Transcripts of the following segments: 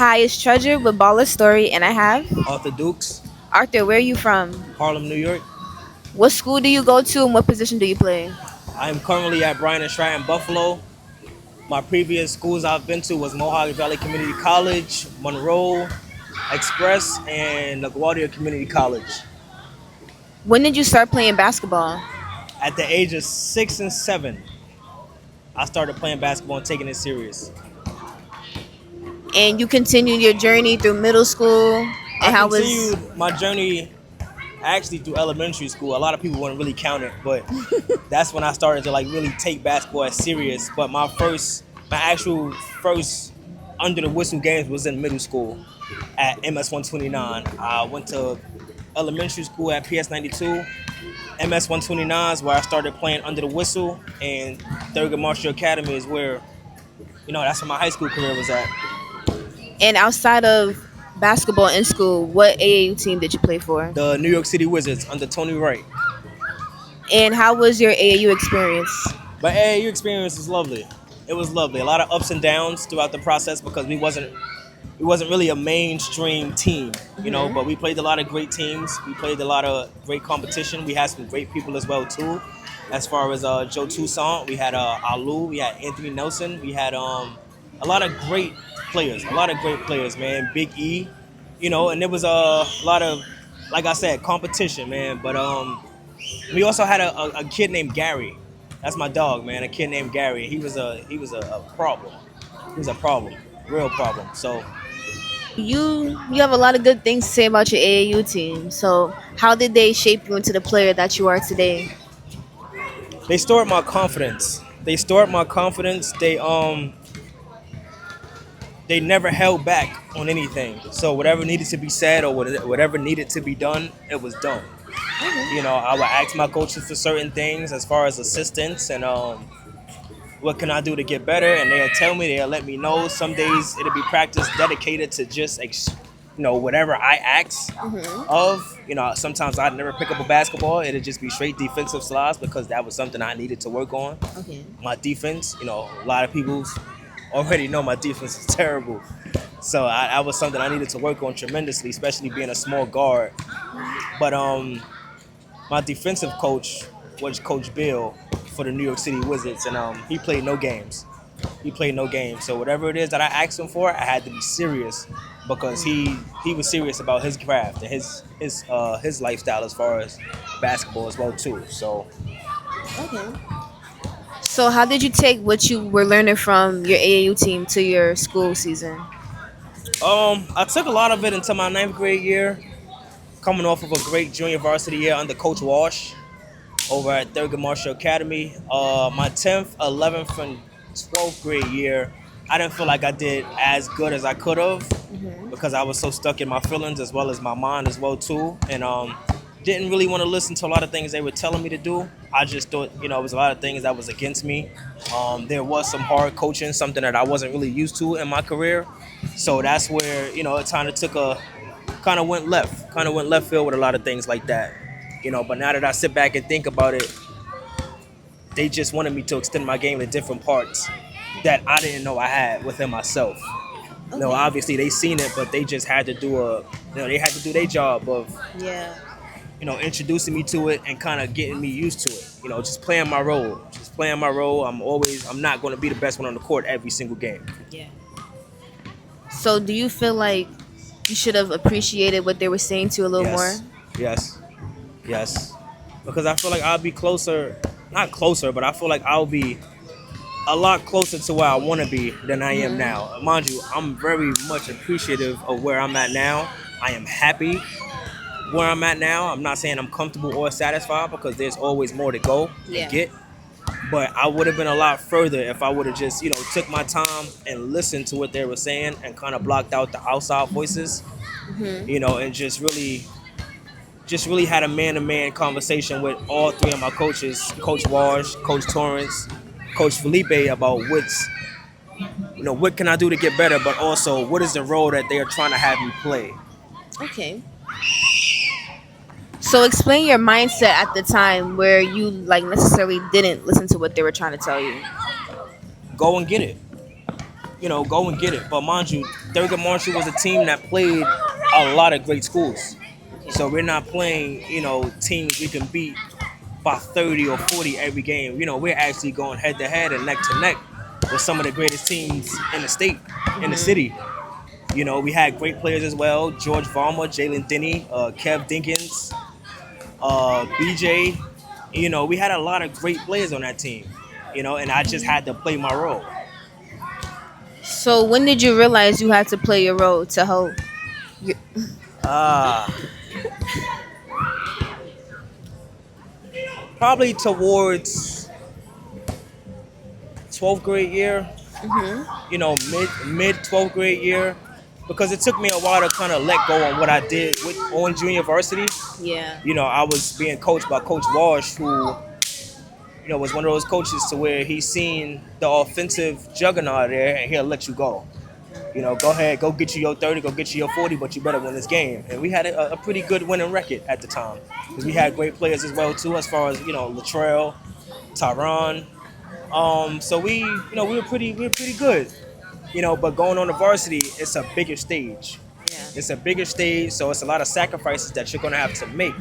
Hi, it's Treasure with Baller Story, and I have Authur Dukes, Arthur. Where are you from? Harlem, New York. What school do you go to, and what position do you play? I am currently at Bryan and Stratton, Buffalo. My previous schools I've been to was Mohawk Valley Community College, Monroe Express, and LaGuardia Community College. When did you start playing basketball? At the age of 6 and 7, I started playing basketball and taking it serious. And you continued your journey through middle school, I and how was? continued my journey actually through elementary school. A lot of people wouldn't really count it, but that's when I started to like really take basketball as serious. But my actual first under the whistle games was in middle school at MS 129. I went to elementary school at PS 92. MS 129 is where I started playing under the whistle, and Thurgood Marshall Academy is where that's where my high school career was at. And outside of basketball in school, what AAU team did you play for? The New York City Wizards under Tony Wright. And how was your AAU experience? But AAU experience was lovely. It was lovely. A lot of ups and downs throughout the process because we wasn't really a mainstream team, but we played a lot of great teams. We played a lot of great competition. We had some great people as well too. As far as Joe Toussaint, we had Alu, we had Anthony Nelson, we had a lot of great players, man. Big E, and there was a lot of, like I said, competition, man. But we also had a kid named Gary. That's my dog, man. A kid named Gary. He was a problem. He was a problem, real problem. So You have a lot of good things to say about your AAU team. So how did they shape you into the player that you are today? they stored my confidence. They stored my confidence. They never held back on anything. So whatever needed to be said or whatever needed to be done, it was done. I would ask my coaches for certain things as far as assistance and what can I do to get better, and they'll tell me, they'll let me know. Some days it'll be practice dedicated to just whatever I ask of. Sometimes I'd never pick up a basketball. It'll just be straight defensive slides because that was something I needed to work on. Okay. My defense, a lot of people already know my defense is terrible. So I was something I needed to work on tremendously, especially being a small guard. But my defensive coach was Coach Bill for the New York City Wizards, and he played no games. He played no games. So whatever it is that I asked him for, I had to be serious because he was serious about his craft and his lifestyle as far as basketball as well too. So Okay. So how did you take what you were learning from your AAU team to your school season? I took a lot of it into my ninth grade year, coming off of a great junior varsity year under Coach Walsh over at Thurgood Marshall Academy. My 10th, 11th, and 12th grade year, I didn't feel like I did as good as I could have because I was so stuck in my feelings as well as my mind as well too, and didn't really want to listen to a lot of things they were telling me to do. I just thought, it was a lot of things that was against me. There was some hard coaching, something that I wasn't really used to in my career. So that's where, it kind of went left field with a lot of things like that. But now that I sit back and think about it, they just wanted me to extend my game to different parts that I didn't know I had within myself. Okay. Obviously they seen it, but they just had to they had to do their job of, Yeah. introducing me to it and kind of getting me used to it. Just playing my role. Just playing my role. I'm not going to be the best one on the court every single game. Yeah. So do you feel like you should have appreciated what they were saying to you a little more? Yes. Yes. Yes. Because I feel like I'll be closer, not closer, but I feel like I'll be a lot closer to where I want to be than I am now. Mind you, I'm very much appreciative of where I'm at now. I am happy where I'm at now. I'm not saying I'm comfortable or satisfied because there's always more to go Yeah. and get. But I would have been a lot further if I would have just, took my time and listened to what they were saying and kind of blocked out the outside voices, and just really had a man-to-man conversation with all three of my coaches, Coach Walsh, Coach Torrance, Coach Felipe, about what can I do to get better, but also what is the role that they are trying to have me play. Okay. So explain your mindset at the time where you necessarily didn't listen to what they were trying to tell you. Go and get it. go and get it. But mind you, Thurgood Marshall was a team that played a lot of great schools. Okay. So we're not playing, teams we can beat by 30 or 40 every game. We're actually going head to head and neck to neck with some of the greatest teams in the state, in the Mhm. city. We had great players as well: George Valma, Jalen Denny, Kev Dinkins, BJ. We had a lot of great players on that team. And I just had to play my role. So when did you realize you had to play your role to help? You, Ah, probably towards 12th grade year. hmm Mid 12th grade year, because it took me a while to kind of let go on what I did on junior varsity. Yeah. I was being coached by Coach Walsh, who was one of those coaches to where he's seen the offensive juggernaut there, and he'll let you go. Go ahead, go get you your 30, go get you your 40, but you better win this game. And we had a pretty good winning record at the time, because we had great players as well too, as far as Latrell, Tyron. So we were pretty good. But going on the varsity, it's a bigger stage. Yeah. It's a bigger stage, so it's a lot of sacrifices that you're gonna have to make.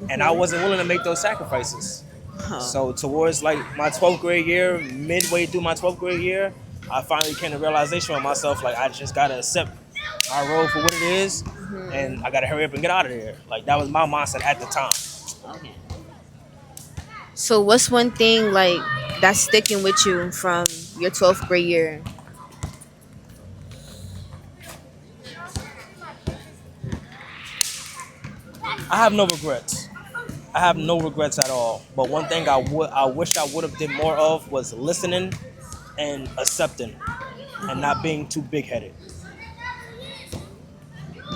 And I hmm wasn't willing to make those sacrifices. Huh. So towards like my 12th grade year, midway through my 12th grade year, I finally came to realization with myself, like I just gotta accept my role for what it is, hmm and I gotta hurry up and get out of there. Like that was my mindset at the time. Okay. So what's one thing like that's sticking with you from your 12th grade year? I have no regrets. I have no regrets at all. But one thing I wish I would have did more of was listening and accepting, and not being too big headed.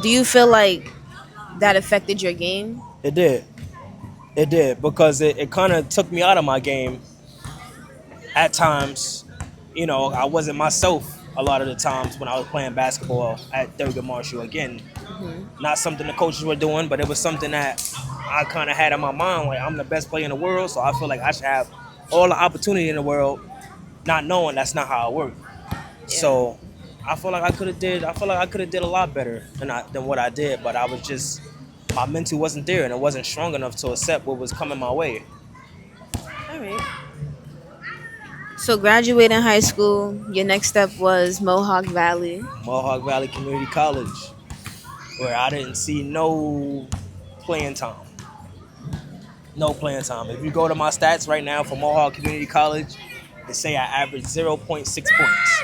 Do you feel like that affected your game? It did. It did, because it kind of took me out of my game at times. I wasn't myself a lot of the times when I was playing basketball at Thurgood Marshall. Again, not something the coaches were doing, but it was something that I kind of had in my mind. Like, I'm the best player in the world, so I feel like I should have all the opportunity in the world, not knowing that's not how it worked. Yeah. So I feel like I could have did a lot better than what I did, but I was just, my mental wasn't there, and it wasn't strong enough to accept what was coming my way. All right. So graduating high school, your next step was Mohawk Valley. Mohawk Valley Community College, where I didn't see no playing time. No playing time. If you go to my stats right now for Mohawk Community College, they say I averaged 0.6 points.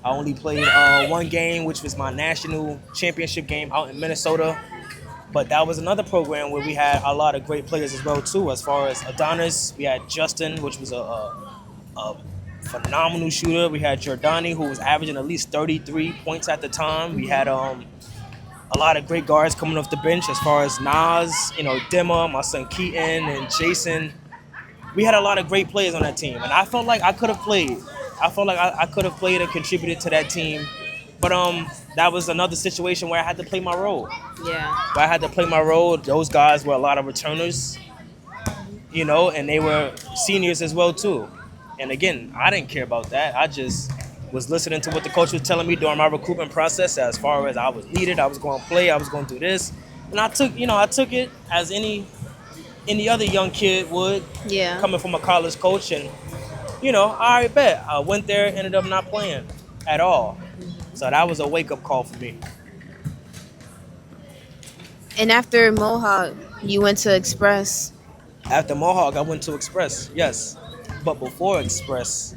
I only played one game, which was my national championship game out in Minnesota. But that was another program where we had a lot of great players as well too. As far as Adonis, we had Justin, which was a phenomenal shooter. We had Jordani, who was averaging at least 33 points at the time. We had a lot of great guards coming off the bench, as far as Nas, Dema, my son Keaton, and Jason. We had a lot of great players on that team, and I felt like I could have played. I felt like I could have played and contributed to that team, but that was another situation where I had to play my role. Yeah. Where I had to play my role. Those guys were a lot of returners, and they were seniors as well too. And again, I didn't care about that. I just was listening to what the coach was telling me during my recruitment process. As far as I was needed, I was going to play, I was going to do this, and I took it as any other young kid would, Yeah. coming from a college coach. And I bet I went there, ended up not playing at all. So that was a wake up call for me. And after Mohawk, you went to Express. After Mohawk, I went to Express, yes, but before Express,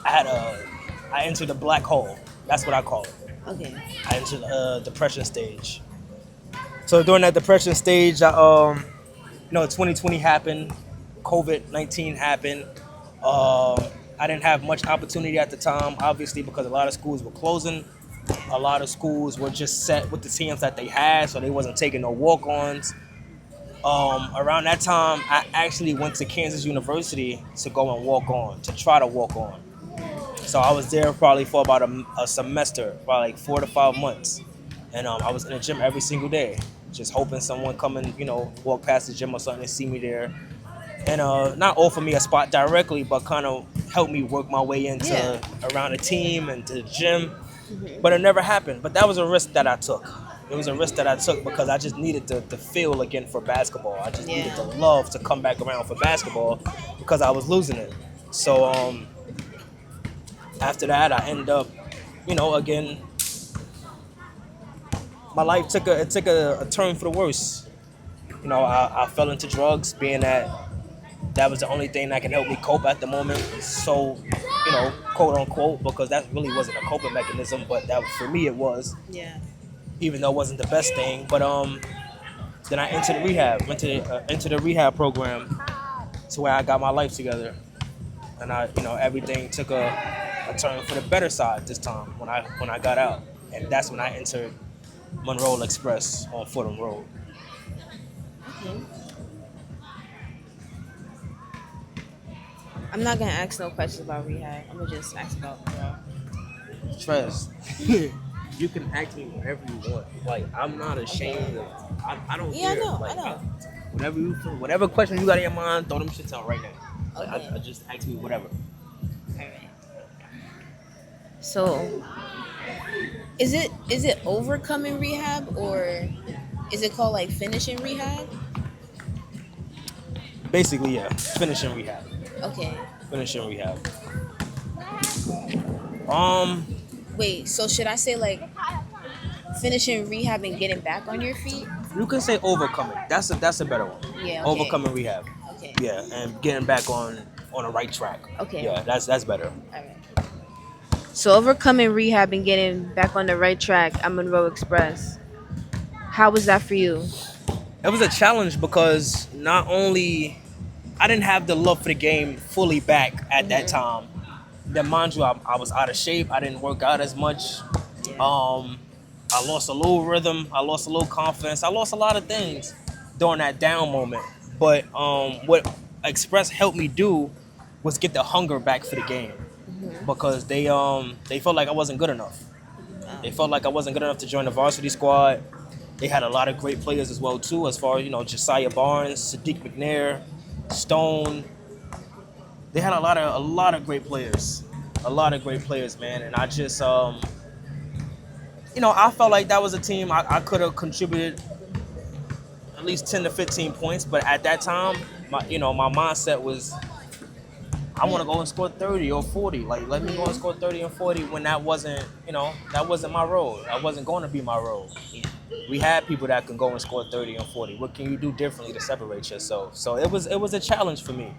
I entered a black hole. That's what I call it. Okay. I entered a depression stage. So during that depression stage, 2020 happened, COVID-19 happened. I didn't have much opportunity at the time, obviously, because a lot of schools were closing. A lot of schools were just set with the teams that they had, so they wasn't taking no walk-ons. Around that time, I actually went to Kansas University to go and walk on, to try to walk on. So I was there probably for about a semester, probably like 4 to 5 months. And I was in the gym every single day, just hoping someone come and, walk past the gym or something and see me there. And not offer me a spot directly, but kind of help me work my way Yeah. into around the team and to the gym. Hmm. But it never happened. But that was a risk that I took. It was a risk that I took because I just needed to feel again for basketball. I just needed Yeah. the love to come back around for basketball because I was losing it. So after that, I ended up, again, my life took a turn for the worse. I fell into drugs, being that was the only thing that can help me cope at the moment. So, quote unquote, because that really wasn't a coping mechanism, but that for me it was, Yeah. even though it wasn't the best thing. But then I entered rehab, went to into the rehab program, to where I got my life together, and everything took a turn for the better side this time when I got out, and that's when I entered Monroe Express on Fordham Road. Okay. I'm not gonna ask no questions about rehab. I'm gonna just ask about Trust. You can ask me whatever you want. Like, I'm not ashamed of. I don't Yeah, I care. know. I Like, know. whatever you feel, whatever question you got in your mind, throw them shits out right now. Like, Okay. I just ask me whatever. All right. So, is it overcoming rehab, or is it called like finishing rehab? Basically, yeah. Finishing rehab. Okay. Finishing rehab. Um, Wait. So should I say like finishing rehab and getting back on your feet? you can say overcoming. That's a better one. Yeah. Okay. Overcoming rehab. Okay. Yeah, and getting back on the right track. Okay. Yeah, that's better. All right. So overcoming rehab and getting back on the right track at Monroe Express. How was that for you? It was a challenge because not only I didn't have the love for the game fully back at that Hmm. time. Then mind you, I was out of shape. I didn't work out as much. Yeah. Um, I lost a little rhythm. I lost a little confidence. I lost a lot of things during that down moment. But what Express helped me do was get the hunger back for the game Hmm. because they felt like I wasn't good enough. They Um, felt like I wasn't good enough to join the varsity squad. They had a lot of great players as well too, as far as Josiah Barnes, Sadiq McNair, Stone. They had a lot of great players, man. And I just I felt like that was a team I could have contributed at least 10 to 15 points, but at that time, my mindset was I want yeah. to go and score 30 or 40. Like, let me go and Hmm. score 30 and 40 when that wasn't my role. That wasn't going to be my role. Yeah. We had people that can go and score 30 and 40. What can you do differently to separate yourself? So it was a challenge for me.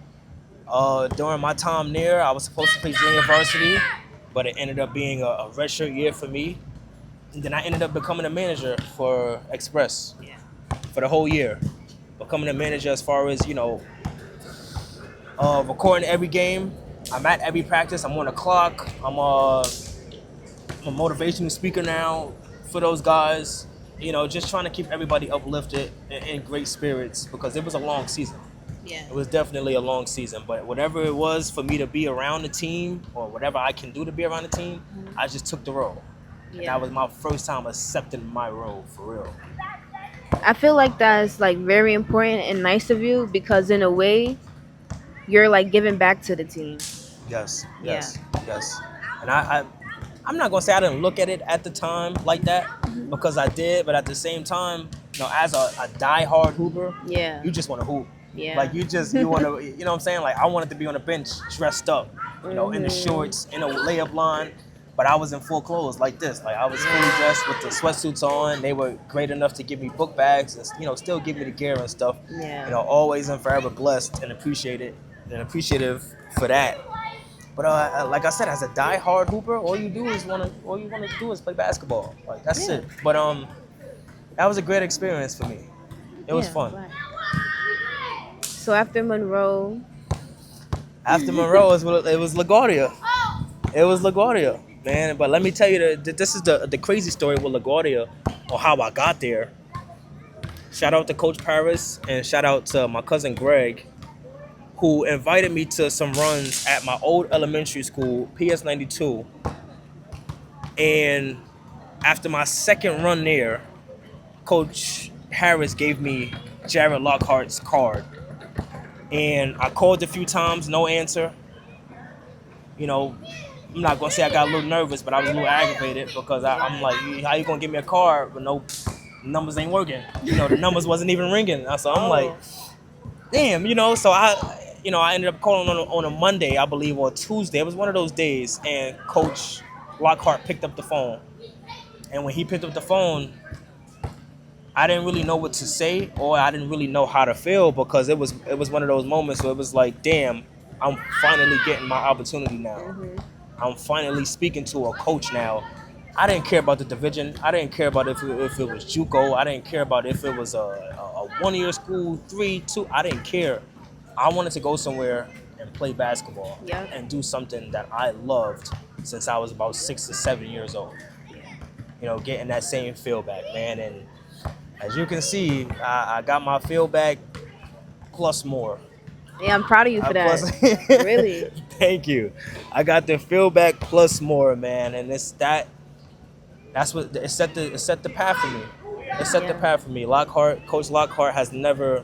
During my time there, I was supposed to play junior varsity, but it ended up being a redshirt year for me. And then I ended up becoming a manager for Express Yeah. for the whole year. Becoming a manager as far as, recording every game. I'm at every practice. I'm on the clock. I'm a motivational speaker now for those guys. Just trying to keep everybody uplifted and in great spirits because it was a long season. Yeah. It was definitely a long season, but whatever it was for me to be around the team or whatever I can do to be around the team, Mhm. I just took the role. And that Yeah. was my first time accepting my role for real. I feel like that's like very important and nice of you because in a way you're like giving back to the team. Yes, Yeah. yes, yes. And I'm not gonna say I didn't look at it at the time like that Hmm. because I did, but at the same time, as a diehard hooper, Yeah. you just want to hoop. Yeah. Like you want to, you know what I'm saying? Like I wanted to be on the bench dressed up, in the Hmm. shorts, in a layup line, but I was in full clothes like this. Like I was fully Yeah. dressed with the sweatsuits on. They were great enough to give me book bags and still give me the gear and stuff. Yeah. Always and forever blessed and appreciated and appreciative for that. But like I said, as a die-hard hooper, all you wanna do is play basketball. Like that's Yeah. it. But that was a great experience for me. It was Yeah. fun. Right. So after Monroe, After Monroe, it was LaGuardia. It was LaGuardia, man. But let me tell you, this is the crazy story with LaGuardia on how I got there. Shout out to Coach Paris and shout out to my cousin Greg, who invited me to some runs at my old elementary school, PS 92. And after my second run there, Coach Harris gave me Jared Lockhart's card. And I called a few times, no answer. You know, I'm not gonna say I got a little nervous, but I was a little aggravated because I'm like, how you gonna give me a card but no numbers ain't working? The numbers wasn't even ringing. So I'm like, Oh. damn. So I ended up calling on a Monday, I believe, or Tuesday. It was one of those days, and Coach Lockhart picked up the phone. And when he picked up the phone, I didn't really know what to say, or I didn't really know how to feel, because it was one of those moments where it was like, damn, I'm finally getting my opportunity now. Mhm. I'm finally speaking to a coach now. I didn't care about the division. I didn't care about if it was JUCO. I didn't care about if it was a 1 year school, 3, 2. I didn't care. I wanted to go somewhere and play basketball Yep. and do something that I loved since I was about 6 or 7 years old. Getting that same feel back, man. And as you can see, I got my feel back plus more. Yeah, I'm proud of you for Plus, that. Really. thank you. I got the feel back plus more, man, and that's what it set the path for me. It set the Yeah. path for me. Coach Lockhart has never.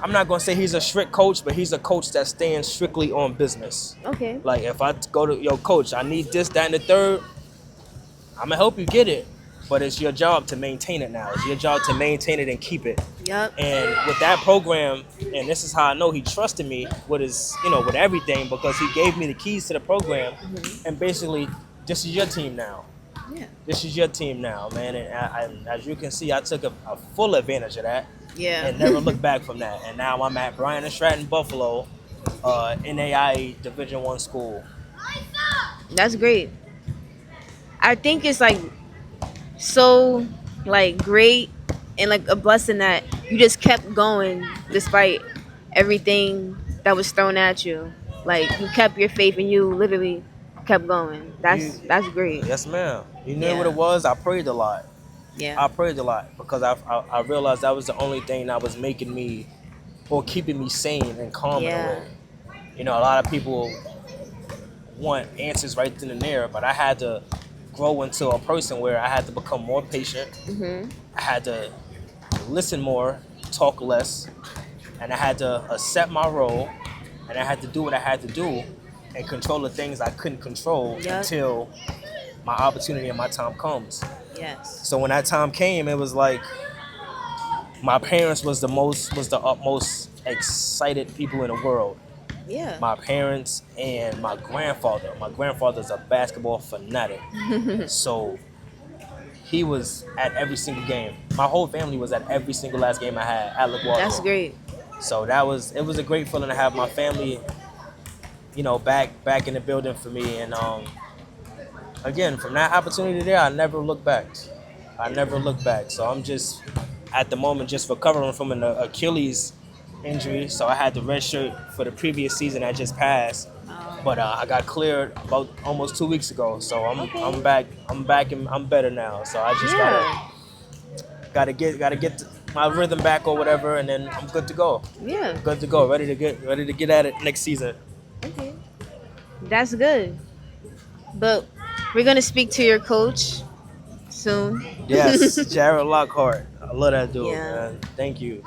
I'm not gonna say he's a strict coach, but he's a coach that stands strictly on business. Okay. Like, if I go to coach, I need this, that, and the third. I'm gonna help you get it, but it's your job to maintain it now. It's your job to maintain it and keep it. Yep. And with that program, and this is how I know he trusted me with his, with everything, because he gave me the keys to the program, Mhm. and basically, this is your team now. Yeah. This is your team now, man. And as you can see, I took a full advantage of that Yeah. and never looked back from that. And now I'm at Bryan and Stratton Buffalo, NAIA Division I school. That's great. I think it's like so like great and like a blessing that you just kept going despite everything that was thrown at you. Like you kept your faith and you literally kept going. You, That's great. yes, ma'am. You knew what it Yeah. was. I prayed a lot. Yeah. I prayed a lot because I realized that was the only thing that was making me, or keeping me sane and calm in a Yeah. way. A lot of people want answers right then and there, but I had to grow into a person where I had to become more patient. Mhm. I had to listen more, talk less, and I had to accept my role, and I had to do what I had to do and control the things I couldn't control Yep. until my opportunity and my time comes. Yes. So when that time came, it was like my parents was the utmost excited people in the world. Yeah. My parents and my grandfather. My grandfather's a basketball fanatic. So he was at every single game. My whole family was at every single last game I had at That's LaGuardia. great. So it was a great feeling to have my family, back in the building for me. And again, from that opportunity there, I never looked back. I never looked back. So I'm just at the moment just recovering from an Achilles injury. So I had the red shirt for the previous season that just passed. But I got cleared about almost 2 weeks ago. So Okay. I'm back. I'm back and I'm better now. So I just Yeah. gotta get my rhythm back or whatever, and then I'm good to go. Yeah. Good to go. Ready to get at it next season. Okay. That's good. But we're gonna speak to your coach soon. Yes, Jared Lockhart. I love that dude, Yeah. man. Thank you.